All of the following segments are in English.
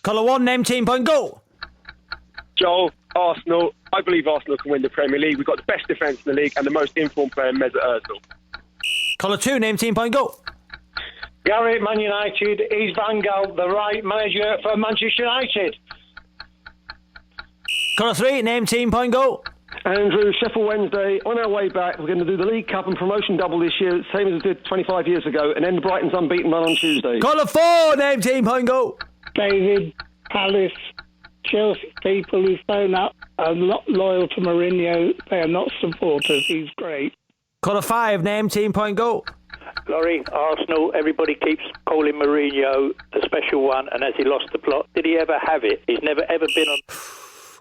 Colour 1, name, team, point, go. Joel, Arsenal. I believe Arsenal can win the Premier League. We've got the best defence in the league and the most informed player, Mesut Ozil. Colour 2, name, team, point, go. Gary, Man United. Is Van Gaal the right manager for Manchester United? Colour 3, name, team, point, go. Andrew, Sheffield Wednesday. On our way back, we're going to do the League Cup and promotion double this year, same as we did 25 years ago, and end Brighton's unbeaten run on Tuesday. Colour 4, name, team, point, go. David, Palace, Chelsea people who phone up are not loyal to Mourinho. They are not supporters. He's great. Colour 5, name, team, point, go. Laurie, Arsenal, everybody keeps calling Mourinho a special one, and has he lost the plot? Did he ever have it? He's never ever been on...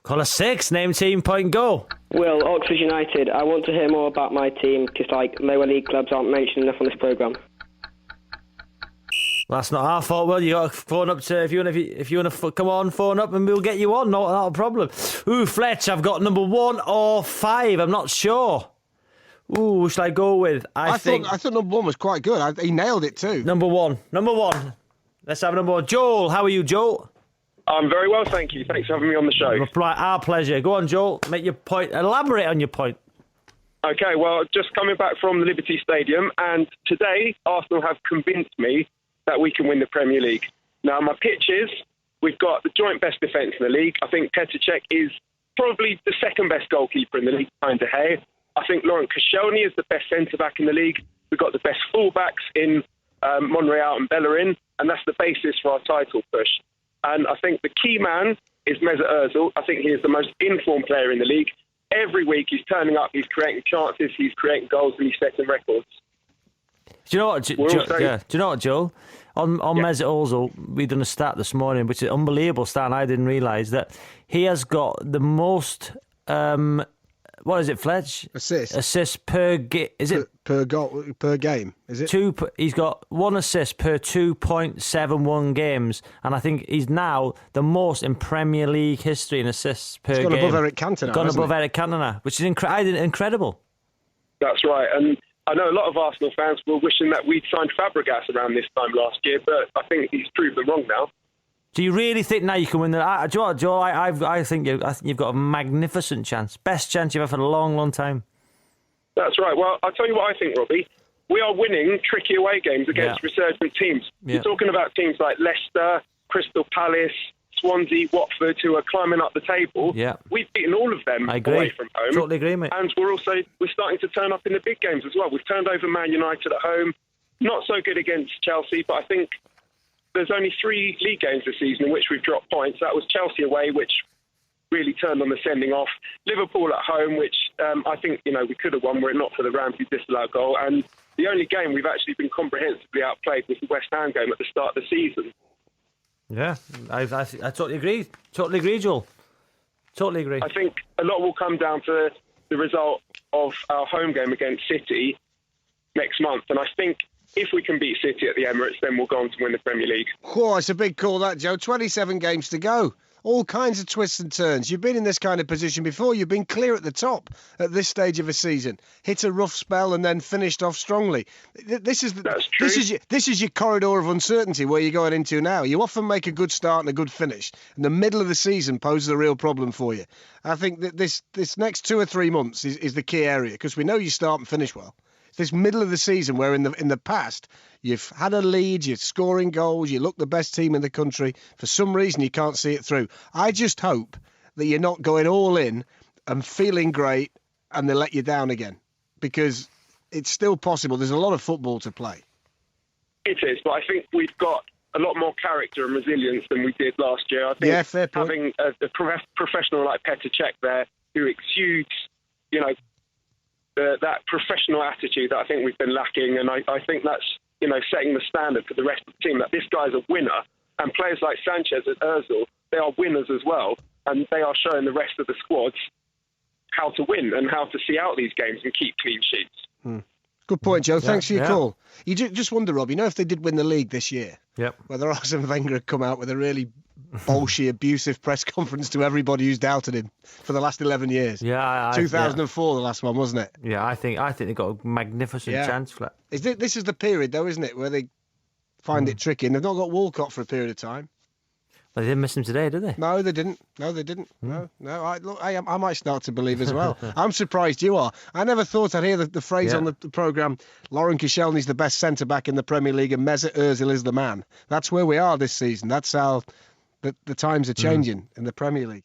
Colour 6, name, team, point, go. Will, Oxford United. I want to hear more about my team, because lower league clubs aren't mentioned enough on this programme. Well, that's not our fault, Will. You got to phone up to, if you want to come on, phone up and we'll get you on. Not a problem. Ooh, Fletch, I've got number 1 or 5. I'm not sure. Ooh, who should I go with? I thought number 1 was quite good. He nailed it too. Number 1. Let's have number 1. Joel, how are you, Joel? I'm very well, thank you. Thanks for having me on the show. Our pleasure. Go on, Joel. Make your point. Elaborate on your point. Okay, well, just coming back from the Liberty Stadium, and today Arsenal have convinced me that we can win the Premier League. Now, my pitch is, we've got the joint best defence in the league. I think Petr Cech is probably the second best goalkeeper in the league behind De Gea. I think Laurent Koscielny is the best centre-back in the league. We've got the best full-backs in Monreal and Bellerin, and that's the basis for our title push. And I think the key man is Mesut Ozil. I think he is the most informed player in the league. Every week he's turning up, he's creating chances, he's creating goals, and he's setting records. Do you know what, Do you know what, Joel? On Mesut Ozil, we done a stat this morning, which is an unbelievable stat, and I didn't realise that he has got the most. What is it, Fletch? Assists per game. Is it per goal per game? Is it He's got 1 assist per 2.71 games, and I think he's now the most in Premier League history in assists per game. He's gone above Eric Cantona. Eric Cantona, which is incredible. That's right, and I know a lot of Arsenal fans were wishing that we'd signed Fabregas around this time last year, but I think he's proved them wrong now. Do you really think now you can win the... Do you know what, Joel? I think you've got a magnificent chance. Best chance you've ever had in a long, long time. That's right. Well, I'll tell you what I think, Robbie. We are winning tricky away games against resurgent teams. Yeah. You're talking about teams like Leicester, Crystal Palace, Swansea, Watford, who are climbing up the table. Yeah. We've beaten all of them away from home. Totally agree, mate. And we're starting to turn up in the big games as well. We've turned over Man United at home. Not so good against Chelsea, but I think there's only 3 league games this season in which we've dropped points. That was Chelsea away, which really turned on the sending off. Liverpool at home, which I think we could have won were it not for the Ramsey disallowed goal. And the only game we've actually been comprehensively outplayed was the West Ham game at the start of the season. Yeah, I totally agree. Totally agree, Joel. Totally agree. I think a lot will come down to the result of our home game against City next month. And I think if we can beat City at the Emirates, then we'll go on to win the Premier League. Oh, it's a big call, that, Joe. 27 games to go. All kinds of twists and turns. You've been in this kind of position before. You've been clear at the top at this stage of a season. Hit a rough spell and then finished off strongly. This is your corridor of uncertainty where you're going into now. You often make a good start and a good finish, and the middle of the season poses a real problem for you. I think that this next 2 or 3 months is the key area, because we know you start and finish well. This middle of the season where in the past you've had a lead, you're scoring goals, you look the best team in the country. For some reason you can't see it through. I just hope that you're not going all in and feeling great and they let you down again, because it's still possible. There's a lot of football to play. It is, but I think we've got a lot more character and resilience than we did last year. I think fair point. Having a professional like Petr Cech there who exudes, that professional attitude that I think we've been lacking, and I think that's setting the standard for the rest of the team, that this guy's a winner, and players like Sanchez and Ozil, they are winners as well, and they are showing the rest of the squads how to win and how to see out these games and keep clean sheets. Good point, Joe. Thanks for your call. You just wonder, Rob, if they did win the league this year, whether Arsene Wenger had come out with a really bolshy, abusive press conference to everybody who's doubted him for the last 11 years. 2004, the last one, wasn't it? Yeah, I think they've got a magnificent chance for it. This is the period, though, isn't it, where they find it tricky, and they've not got Walcott for a period of time. They didn't miss him today, did they? No, they didn't. No. I might start to believe as well. I'm surprised you are. I never thought I'd hear the phrase on the programme, Lauren Koscielny's the best centre-back in the Premier League and Mesut Ozil is the man. That's where we are this season. That's how the times are changing in the Premier League.